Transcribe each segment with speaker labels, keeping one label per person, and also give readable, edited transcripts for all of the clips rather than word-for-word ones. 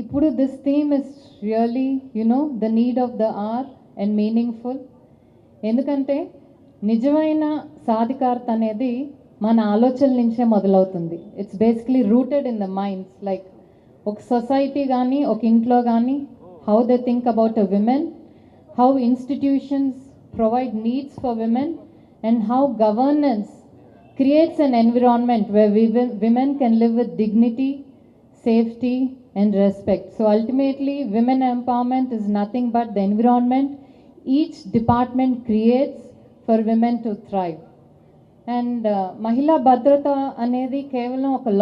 Speaker 1: ఇప్పుడు this theme is really the need of the hour and meaningful. ఎందుకంటే నిజమైన సాధికారత అనేది మన ఆలోచనల నుంచే మొదలవుతుంది. It's basically rooted in the minds. Like ఒక సొసైటీ కానీ ఒక ఇంట్లో కానీ how they think about a women, how institutions provide needs for women, and how governance creates an environment where women can live with dignity, safety and respect. So ultimately women empowerment is nothing but the environment each department creates for women to thrive. And mahila bhadrata anedi kevalam oka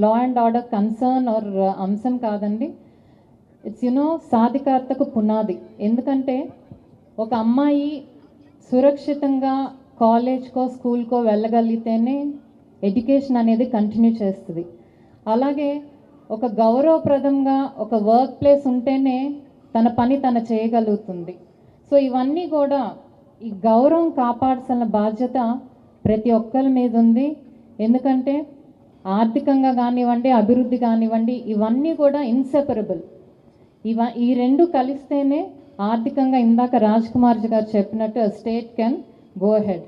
Speaker 1: law and order concern or amsam kadandi. It's సాధికారతకు పునాది. ఎందుకంటే ఒక అమ్మాయి సురక్షితంగా కాలేజ్కో స్కూల్కో వెళ్ళగలిగితేనే education అనేది continue చేస్తుంది. అలాగే ఒక గౌరవప్రదంగా ఒక వర్క్ ప్లేస్ ఉంటేనే తన పని తను చేయగలుగుతుంది. సో ఇవన్నీ కూడా ఈ గౌరవం కాపాడాల్సిన బాధ్యత ప్రతి ఒక్కరి మీద ఉంది. ఎందుకంటే ఆర్థికంగా కానివ్వండి, అభివృద్ధి కానివ్వండి, ఇవన్నీ కూడా ఇన్సెపరబుల్. ఈ రెండు కలిస్తేనే ఆర్థికంగా ఇందాక రాజ్ కుమార్ గారు చెప్పినట్టు స్టేట్ కెన్ గో హెడ్.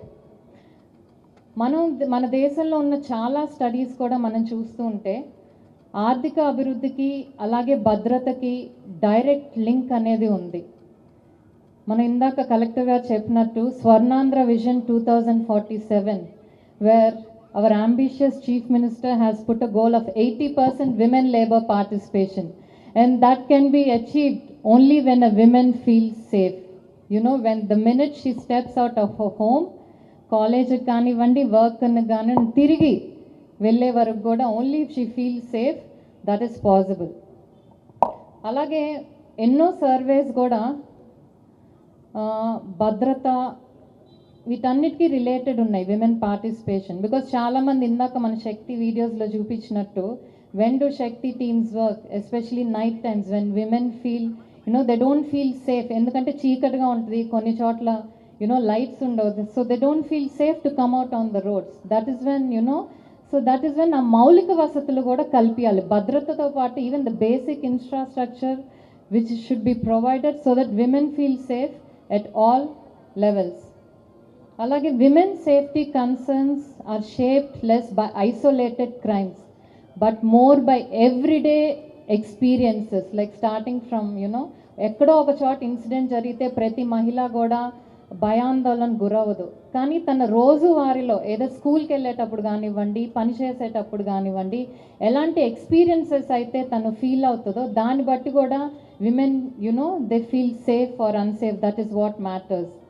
Speaker 1: మన దేశంలో ఉన్న చాలా స్టడీస్ కూడా మనం చూస్తూ ఉంటే ఆర్థిక అభివృద్ధికి అలాగే భద్రతకి డైరెక్ట్ లింక్ అనేది ఉంది. మనం ఇందాక కలెక్టర్ గారు చెప్పినట్టు Swarnandhra vision 2047 wear hour ambitious chief minister has put a goal of 80% women labour participation. And that can be achieved only when a woman feels safe. When the minute she steps out of her home, college kanivandi, work kanivandi, tirigi velle varaku kuda only if she feels safe, that is possible. Alage enno surveys kuda భద్రత వీటన్నిటికీ related ఉన్నాయి women participation. Because చాలామంది ఇందాక మన శక్తి వీడియోస్లో చూపించినట్టు when do Shakti teams work, especially night times when women feel they don't feel safe. ఎందుకంటే చీకటిగా ఉంటుంది, కొన్ని చోట్ల లైట్స్ ఉండవు. So they don't feel safe to come out on the roads. That is when ఆ మౌలిక వసతులు కూడా కల్పించాలి భద్రతతో పాటు. Even the basic infrastructure which should be provided so that women feel safe at all levels. అలాగే women safety concerns are shaped less by isolated crimes but more by everyday experiences, like starting from ఎక్కడో ఒక చోట incident జరిగితే ప్రతి మహిళ కూడా భయాందోళన గురవదు. కానీ తన రోజువారీలో ఏదో స్కూల్కి వెళ్ళేటప్పుడు కానివ్వండి, పని చేసేటప్పుడు కానివ్వండి, ఎలాంటి ఎక్స్పీరియన్సెస్ అయితే తను ఫీల్ అవుతుందో దాన్ని బట్టి కూడా women they feel safe or unsafe. That is what matters.